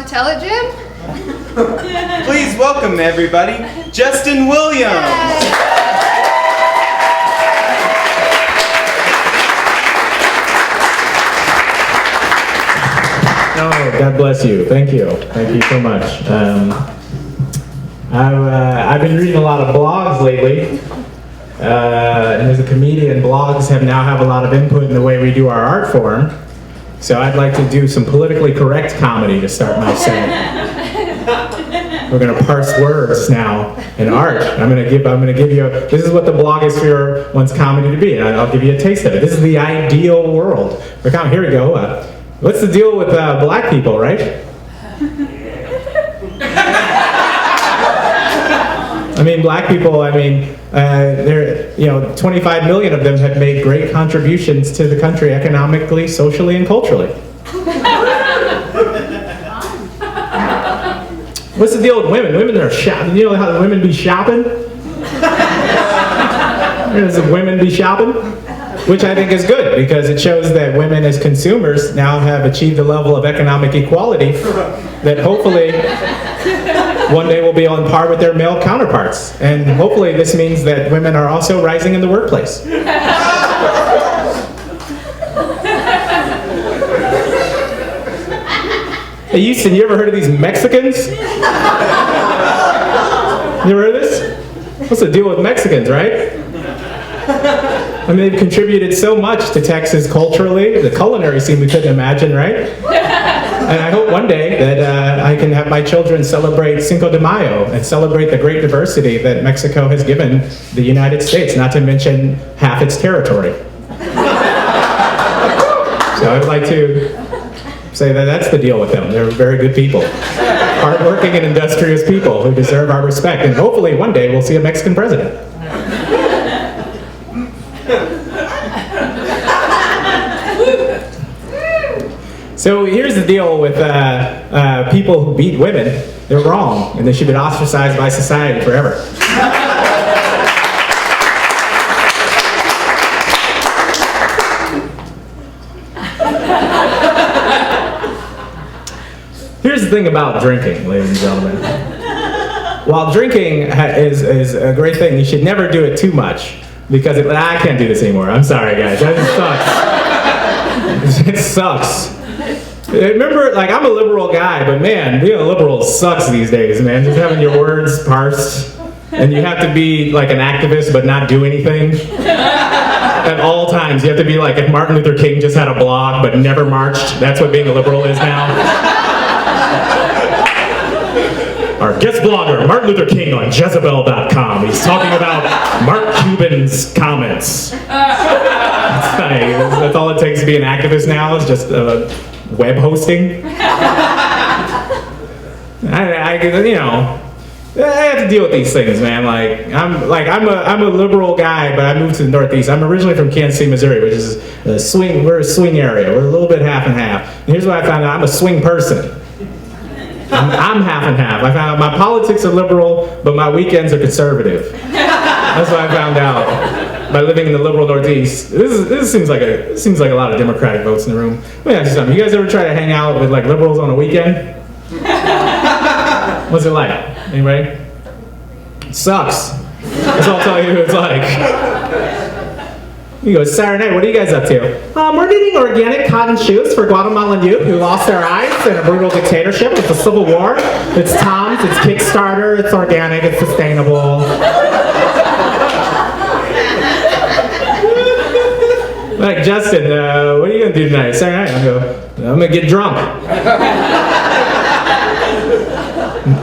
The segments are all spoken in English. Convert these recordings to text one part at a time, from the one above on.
Telejim. Please welcome, everybody, Justin Williams. Oh, God bless you. Thank you. Thank you so much. I've been reading a lot of blogs lately. And as a comedian, blogs now have a lot of input in the way we do our art form. So I'd like to do some politically correct comedy to start my set. We're going to parse words now in art. I'm going to give you. This is what the blogosphere wants comedy to be, and I'll give you a taste of it. This is the ideal world for comedy. Here we go. What's the deal with black people, right? I mean, black people, they're, 25 million of them have made great contributions to the country economically, socially, and culturally. What's the deal with women? Women are shopping. You know how the women be shopping? Does women be shopping? Which I think is good, because it shows that women as consumers now have achieved a level of economic equality that hopefully one day will be on par with their male counterparts. And hopefully this means that women are also rising in the workplace. Hey Houston, you ever heard of these Mexicans? You ever heard of this? What's the deal with Mexicans, right? I mean, they've contributed so much to Texas culturally, the culinary scene we couldn't imagine, right? And I hope one day that I can have my children celebrate Cinco de Mayo and celebrate the great diversity that Mexico has given the United States, not to mention half its territory. So I'd like to say that that's the deal with them. They're very good people. Hardworking and industrious people who deserve our respect. And hopefully one day we'll see a Mexican president. So here's the deal with people who beat women. They're wrong, and they should be ostracized by society forever. Here's the thing about drinking, ladies and gentlemen. While drinking is a great thing, you should never do it too much, because I can't do this anymore. I'm sorry, guys. That just sucks. It sucks. Remember, I'm a liberal guy, but man, being a liberal sucks these days, man. Just having your words parsed, and you have to be like an activist but not do anything. At all times, you have to be like if Martin Luther King just had a blog but never marched. That's what being a liberal is now. Our guest blogger, Martin Luther King on Jezebel.com. He's talking about Mark Cuban's comments. That's all it takes to be an activist now, is just web hosting. I have to deal with these things, man. I'm a liberal guy, but I moved to the Northeast. I'm originally from Kansas City, Missouri, which is we're a swing area. We're a little bit half and half. And here's what I found out: I'm a swing person. I'm half and half. I found out my politics are liberal, but my weekends are conservative. That's what I found out by living in the liberal Northeast. This seems like a lot of Democratic votes in the room. Let me ask you something. You guys ever try to hang out with liberals on a weekend? What's it like? Anybody? It sucks. That's all I'll tell you who it's like. You go, Saturday night, what are you guys up to? We're getting organic cotton shoes for Guatemalan youth who lost their eyes in a brutal dictatorship with the Civil War. It's Tom's, it's Kickstarter, it's organic, it's sustainable. Like, Justin, what are you going to do tonight? Saturday night? I'm going to get drunk.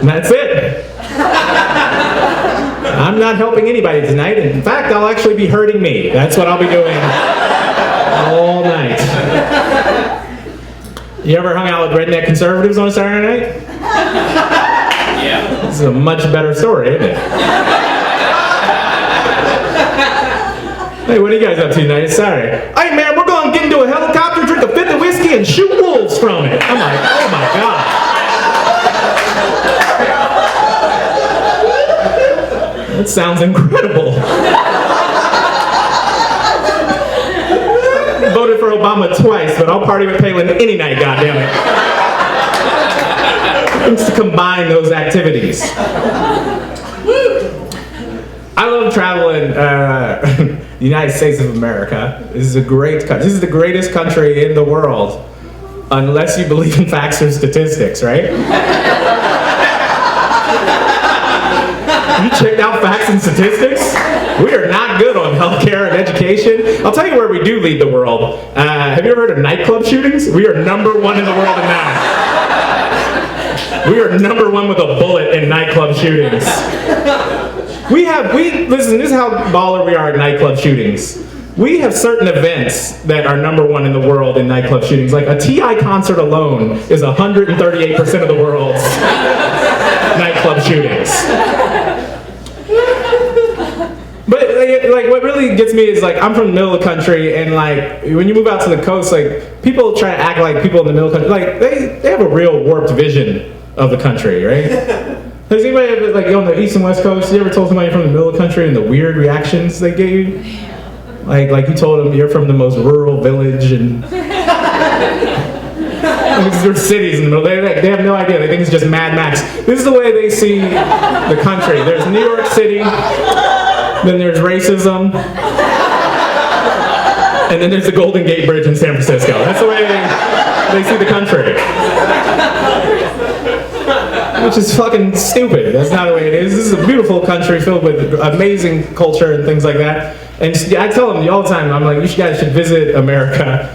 And that's it. I'm not helping anybody tonight. In fact, I'll actually be hurting me. That's what I'll be doing all night. You ever hung out with redneck conservatives on a Saturday night? Yeah. This is a much better story, isn't it? Hey, what are you guys up to tonight? It's Saturday. Hey, man, we're going to get into a helicopter, drink a fifth of whiskey, and shoot wolves from it. I'm like, oh my God. That sounds incredible. Voted for Obama twice, but I'll party with Palin any night, goddammit. things to combine those activities. I love traveling the United States of America. This is a great country. This is the greatest country in the world, unless you believe in facts or statistics, right? You checked out facts and statistics? We are not good on healthcare and education. I'll tell you where we do lead the world. Have you ever heard of nightclub shootings? We are number one in the world in that. We are number one with a bullet in nightclub shootings. Listen, this is how baller we are at nightclub shootings. We have certain events that are number one in the world in nightclub shootings. Like a T.I. concert alone is 138% of the world's nightclub shootings. But like, what really gets me is like, I'm from the middle of the country, and like, when you move out to the coast, like, people try to act like people in the middle of the country, like, they have a real warped vision of the country, right? Has anybody ever, like, on the east and west coast, you ever told somebody from the middle of the country and the weird reactions they gave? Like you told them you're from the most rural village and there's cities in the middle. They have no idea. They think it's just Mad Max. This is the way they see the country. There's New York City, then there's racism, and then there's the Golden Gate Bridge in San Francisco. That's the way they see the country. Which is fucking stupid. That's not the way it is. This is a beautiful country filled with amazing culture and things like that. And I tell them all the time, I'm like, you guys should visit America.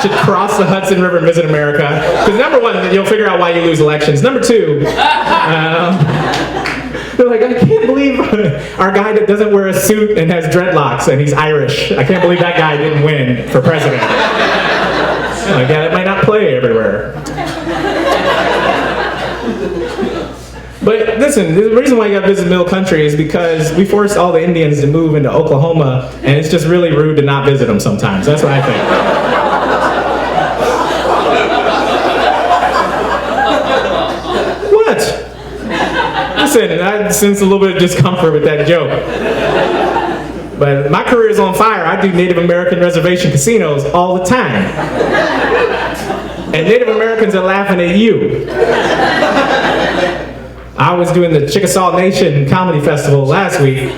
Should cross the Hudson River and visit America. Because number one, you'll figure out why you lose elections. Number two, they're like, I can't believe our guy that doesn't wear a suit and has dreadlocks and he's Irish. I can't believe that guy didn't win for president. Like, yeah, it might not play everywhere. But listen, the reason why you gotta visit middle country is because we forced all the Indians to move into Oklahoma, and it's just really rude to not visit them sometimes. That's what I think. What? Listen, I sense a little bit of discomfort with that joke. But my career is on fire. I do Native American reservation casinos all the time. And Native Americans are laughing at you. I was doing the Chickasaw Nation Comedy Festival last week.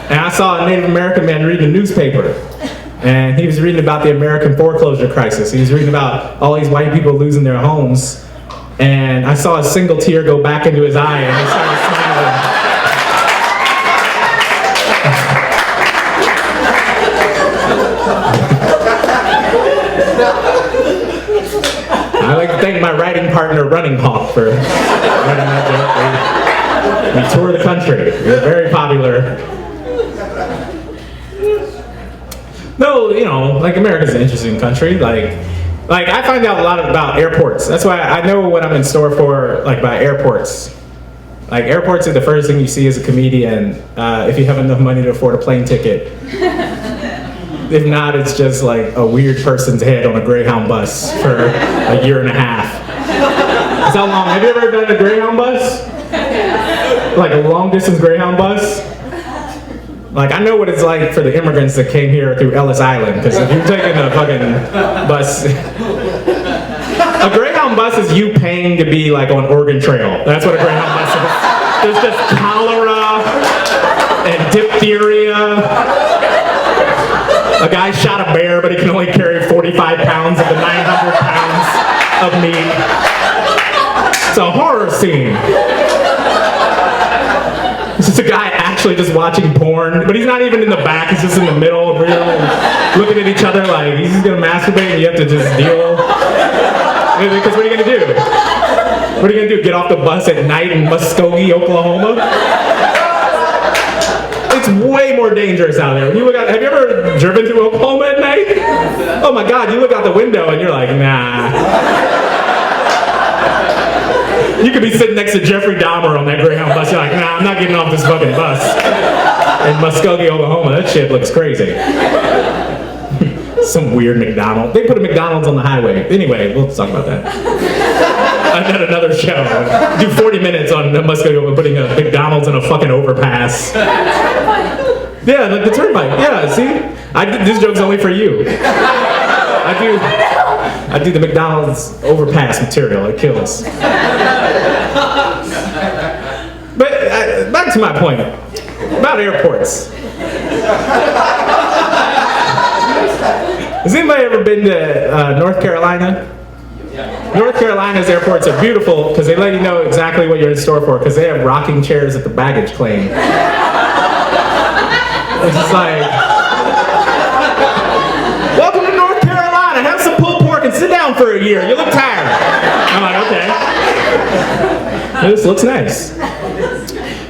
And I saw a Native American man reading a newspaper. And he was reading about the American foreclosure crisis. He was reading about all these white people losing their homes. And I saw a single tear go back into his eye, and he started smiling. I'd like to thank my writing partner, Running Hawk, for writing that joke. We toured the country. We were very popular. No, you know, like, America's an interesting country. Like I find out a lot about airports. That's why I know what I'm in store for, like, by airports. Like, airports are the first thing you see as a comedian if you have enough money to afford a plane ticket. If not, it's just like a weird person's head on a Greyhound bus for a year and a half. That's how long. Have you ever done a Greyhound bus? Like a long distance Greyhound bus? Like, I know what it's like for the immigrants that came here through Ellis Island, because if you're taking a fucking bus, a Greyhound bus is you paying to be like on Oregon Trail. That's what a Greyhound bus is. There's just cholera and diphtheria. A guy shot a bear, but he can only carry 45 pounds of the 900 pounds of meat. It's a horror scene. It's just a guy actually just watching porn, but he's not even in the back, he's just in the middle, really looking at each other like he's just gonna masturbate and you have to just deal. Because what are you gonna do? What are you gonna do? Get off the bus at night in Muskogee, Oklahoma? It's way more dangerous out there. When you look out, have you ever driven through Oklahoma at night? Oh my God, you look out the window and you're like, nah. You could be sitting next to Jeffrey Dahmer on that Greyhound bus. You're like, nah, I'm not getting off this fucking bus in Muskogee, Oklahoma. That shit looks crazy. Some weird McDonald's. They put a McDonald's on the highway. Anyway, we'll talk about that. I've got another show. Do 40 minutes on Muskogee putting a McDonald's in a fucking overpass. Yeah, like the turnpike. Yeah, see? This joke's only for you. I do the McDonald's overpass material. It kills. But back to my point about airports. Has anybody ever been to North Carolina? North Carolina's airports are beautiful because they let you know exactly what you're in store for because they have rocking chairs at the baggage claim. It's just like, welcome to North Carolina, have some pulled pork and sit down for a year. You look tired. I'm like, okay. This looks nice.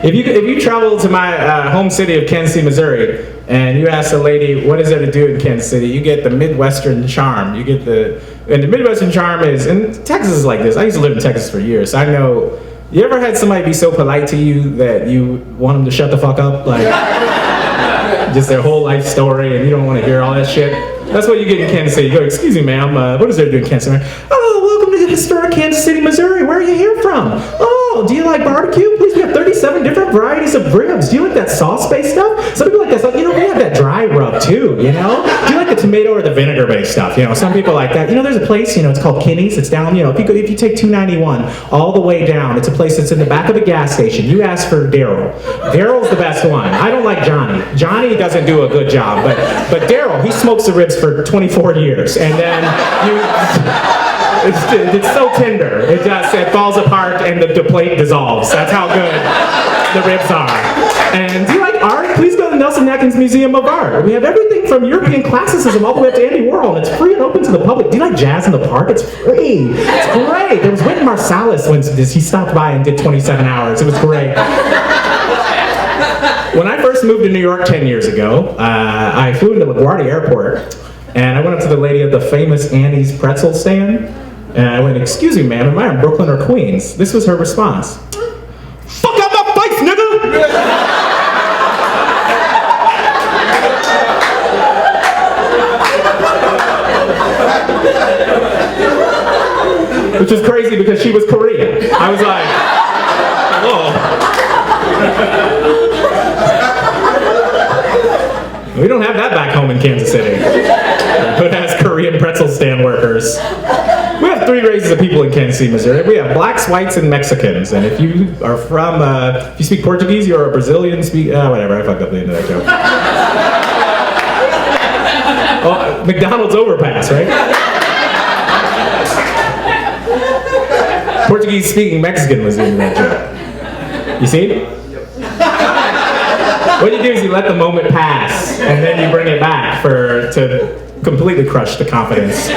If you travel to my home city of Kansas City, Missouri, and you ask a lady, what is there to do in Kansas City, you get the Midwestern charm. And the Midwestern charm is, and Texas is like this. I used to live in Texas for years, so I know, you ever had somebody be so polite to you that you want them to shut the fuck up? Like, just their whole life story, and you don't want to hear all that shit? That's what you get in Kansas City. You go, excuse me, ma'am, what is there to do in Kansas City? Oh, welcome to historic Kansas City, Missouri. Where are you here from? Oh, do you like barbecue? Please, we have 37 different varieties of ribs. Do you like that sauce-based stuff? Some people like that stuff. You know, we have that dry rub too, you know? Do you like the tomato or the vinegar-based stuff? You know, some people like that. You know, there's a place, you know, it's called Kinney's. It's down, you know, if you take 291 all the way down, it's a place that's in the back of a gas station. You ask for Daryl. Daryl's the best one. I don't like Johnny. Johnny doesn't do a good job, but Daryl, he smokes the ribs for 24 years, and then it's so tender. It falls apart and the plate dissolves. That's how good the ribs are. And do you like art? Please go to Nelson Atkins Museum of Art. We have everything from European classicism all the way up to Andy Warhol, and it's free and open to the public. Do you like jazz in the park? It's free. It's great. There was Wynton Marsalis when he stopped by and did 27 hours. It was great. When I first moved to New York 10 years ago, I flew into LaGuardia Airport, and I went up to the lady at the famous Annie's pretzel stand, and I went, excuse me, ma'am, am I in Brooklyn or Queens? This was her response. Fuck out my face, nigga! Which is crazy because she was Korean. I was like, hello. We don't have that back home in Kansas City. It has Korean pretzel stand workers. We have 3 races of people in Kansas City, Missouri. We have blacks, whites, and Mexicans. And if you are from, if you speak Portuguese, you're a Brazilian, whatever, I fucked up the end of that joke. Oh, McDonald's overpass, right? Portuguese speaking Mexican was in that joke. You see? What you do is you let the moment pass, and then you bring it back to completely crush the confidence.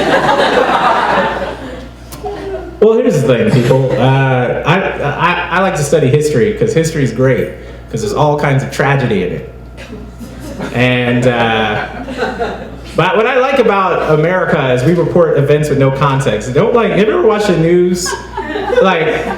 Well, here's the thing, people. I like to study history because history is great because there's all kinds of tragedy in it. And but what I like about America is we report events with no context. Have you ever watched the news? I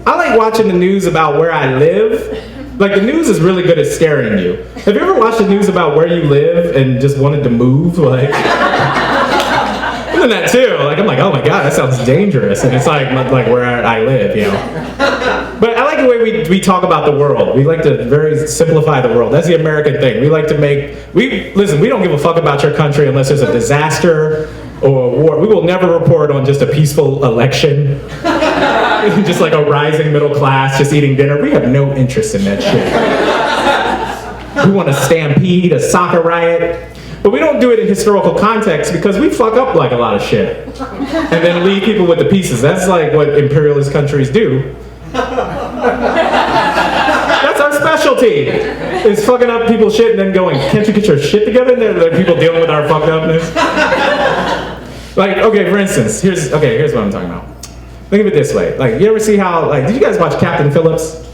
like watching the news about where I live. Like, the news is really good at scaring you. Have you ever watched the news about where you live and just wanted to move? Like, I've done that too. Like, I'm like, oh my god, that sounds dangerous. And it's like where I live, you know. But I like the way we talk about the world. We like to very simplify the world. That's the American thing. We like to listen, we don't give a fuck about your country unless there's a disaster or a war. We will never report on just a peaceful election. Just like a rising middle class just eating dinner. We have no interest in that shit. We want a stampede, a soccer riot. But we don't do it in historical context because we fuck up like a lot of shit. And then leave people with the pieces. That's like what imperialist countries do. That's our specialty. Is fucking up people's shit and then going, can't you get your shit together? And there are people dealing with our fucked upness. Like, okay, for instance, here's what I'm talking about. Think of it this way. Like, you ever see how, did you guys watch Captain Phillips?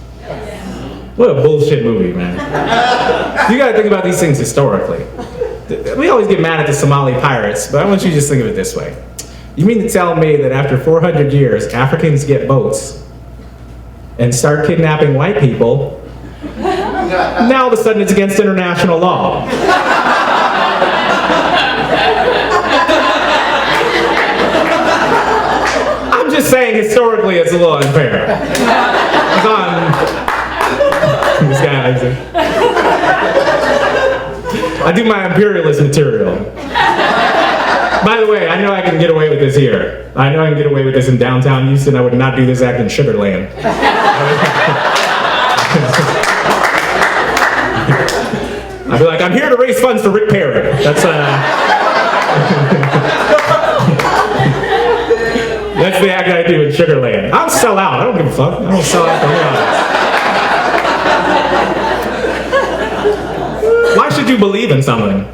What a bullshit movie, man. You gotta think about these things historically. We always get mad at the Somali pirates, but I want you to just think of it this way. You mean to tell me that after 400 years, Africans get boats and start kidnapping white people, now all of a sudden it's against international law. I'm just saying historically it's a little unfair. This guy likes it. I do my imperialist material. By the way, I know I can get away with this here. I know I can get away with this in downtown Houston. I would not do this act in Sugarland. I'd be like, I'm here to raise funds for Rick Perry. That's that's the act I do in Sugarland. I'll sell out. I don't give a fuck. I don't sell out for anyone. Why should you believe in something?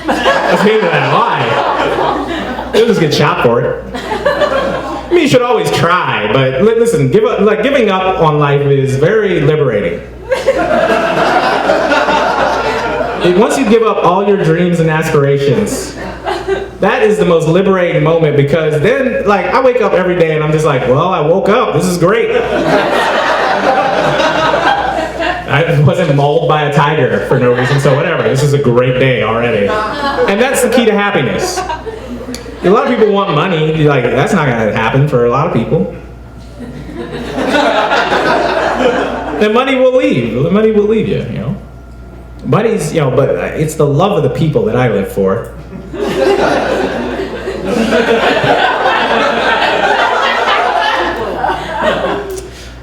Let's get into that. Why? You'll just get shot for it. I mean, you should always try, but listen, giving up on life is very liberating. Once you give up all your dreams and aspirations, that is the most liberating moment, because then, like, I wake up every day and I'm just like, well, I woke up. This is great. I wasn't mauled by a tiger for no reason, so whatever. This is a great day already. And that's the key to happiness. A lot of people want money. Like, that's not going to happen for a lot of people. And money will leave. The money will leave you, you know. Money's, you know, but it's the love of the people that I live for.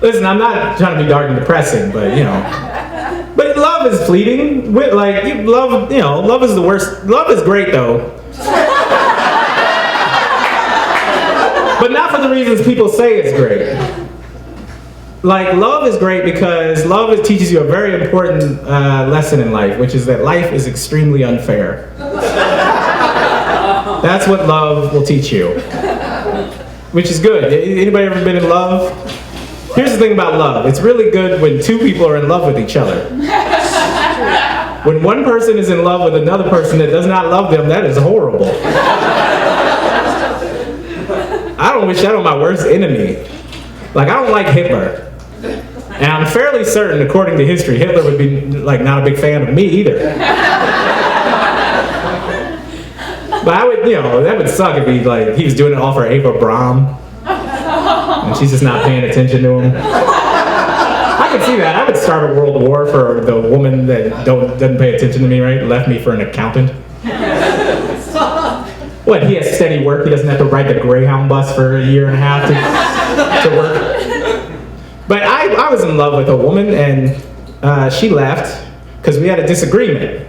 Listen, I'm not trying to be dark and depressing, but you know. But love is fleeting. Like, love, you know, love is the worst. Love is great though. But not for the reasons people say it's great. Like, love is great because love teaches you a very important lesson in life, which is that life is extremely unfair. That's what love will teach you, which is good. Anybody ever been in love? Here's the thing about love. It's really good when two people are in love with each other. When one person is in love with another person that does not love them, that is horrible. I don't wish that on my worst enemy. Like, I don't like Hitler. And I'm fairly certain, according to history, Hitler would be, like, not a big fan of me either. But I would, you know, that would suck if he was doing it all for Ava Braun. And she's just not paying attention to him. I could see that. I would start a world war for the woman that doesn't pay attention to me, right? Left me for an accountant. What, he has steady work? He doesn't have to ride the Greyhound bus for a year and a half to work? But I was in love with a woman, and she left because we had a disagreement.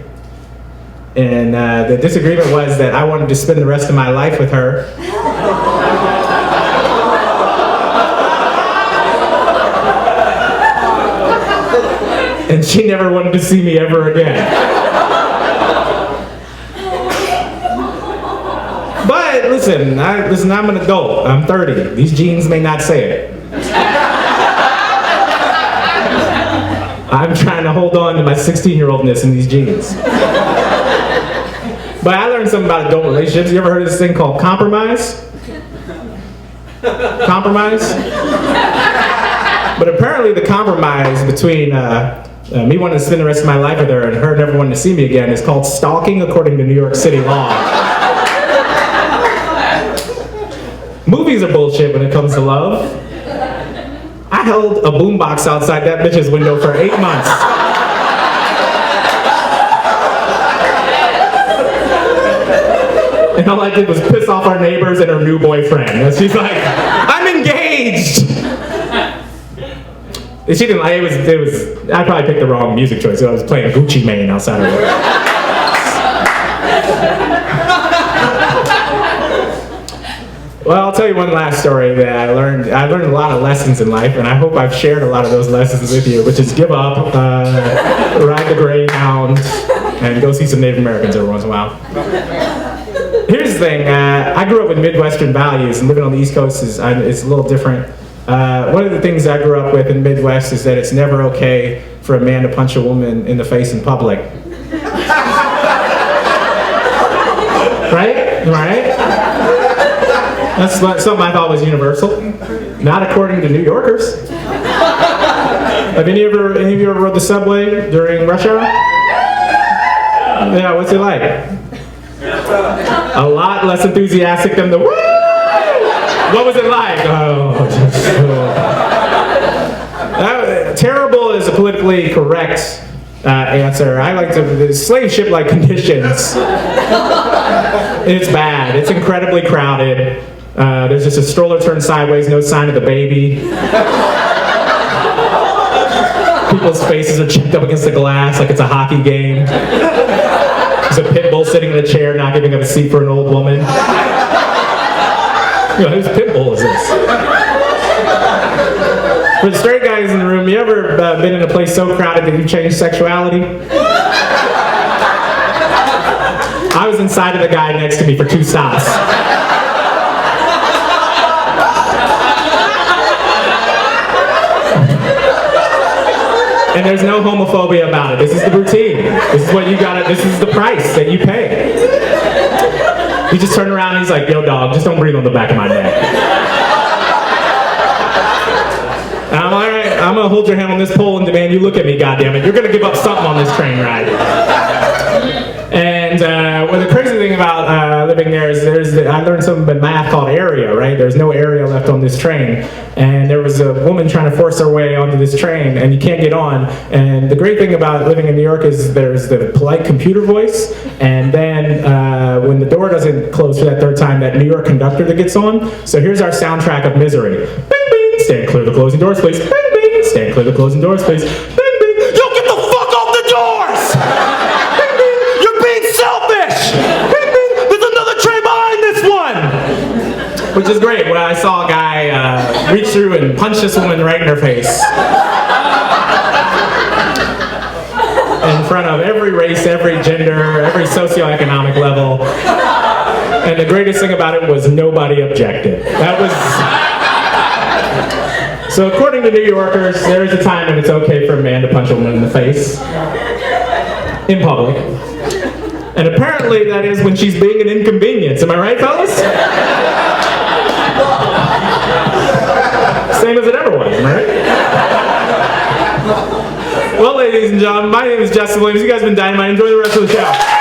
And the disagreement was that I wanted to spend the rest of my life with her. And she never wanted to see me ever again. But listen, I'm an adult. I'm 30. These genes may not say it. I'm trying to hold on to my 16-year-oldness in these genes. But I learned something about adult relationships. You ever heard of this thing called compromise? Compromise? But apparently the compromise between me wanting to spend the rest of my life with her and her never wanting to see me again is called stalking, according to New York City law. Movies are bullshit when it comes to love. I held a boombox outside that bitch's window for 8 months. And all I did was piss off our neighbors and her new boyfriend. And she's like, I'm engaged! And she didn't like it. Was I probably picked the wrong music choice, so I was playing Gucci Mane outside of her. Well, I'll tell you one last story that I learned. I learned a lot of lessons in life, and I hope I've shared a lot of those lessons with you, which is give up, ride the Greyhound, and go see some Native Americans every once in a while. Here's the thing. I grew up with Midwestern values, and living on the East Coast is a little different. One of the things I grew up with in the Midwest is that it's never okay for a man to punch a woman in the face in public. Right? Right? That's something I thought was universal. Not according to New Yorkers. Have any of you ever rode the subway during rush hour? Yeah, what's it like? A lot less enthusiastic than the woo! What was it like? Terrible is a politically correct answer. I like the slave ship-like conditions. It's bad. It's incredibly crowded. There's just a stroller turned sideways, no sign of the baby. People's faces are chipped up against the glass like it's a hockey game. There's a pit bull sitting in a chair, not giving up a seat for an old woman. Whose pit bull is this? For the straight guys in the room, you ever been in a place so crowded that you changed sexuality? I was inside of the guy next to me for 2 stops. And there's no homophobia about it. This is the routine. This is what you gotta, this is the price that you pay. He just turned around and he's like, yo dog, just don't breathe on the back of my neck. And I'm all right, I'm gonna hold your hand on this pole and demand you look at me, goddammit. You're gonna give up something on this train ride. And well, the crazy thing about living there is I learned something in math called area, right? There's no area left on this train. And there was a woman trying to force her way onto this train, and you can't get on. And the great thing about living in New York is there's the polite computer voice, and then when the door doesn't close for that 3rd time, that New York conductor that gets on. So here's our soundtrack of misery. Bing, bing, stand clear of the closing doors, please. Bing, bing, stand clear of the closing doors, please. Bing, bing, yo, get the fuck off the doors! Bing, bing, you're being selfish! Bing, bing, there's another train behind this one! Which is great. When I saw a guy reach through and punch this woman right in her face. In front of every race, every gender, every socioeconomic level. And the greatest thing about it was nobody objected. That was... So according to New Yorkers, there is a time when it's okay for a man to punch a woman in the face. In public. And apparently that is when she's being an inconvenience. Am I right, fellas? Same as it ever was, right? Well, ladies and gentlemen, my name is Justin Williams. You guys have been dynamite. Enjoy the rest of the show.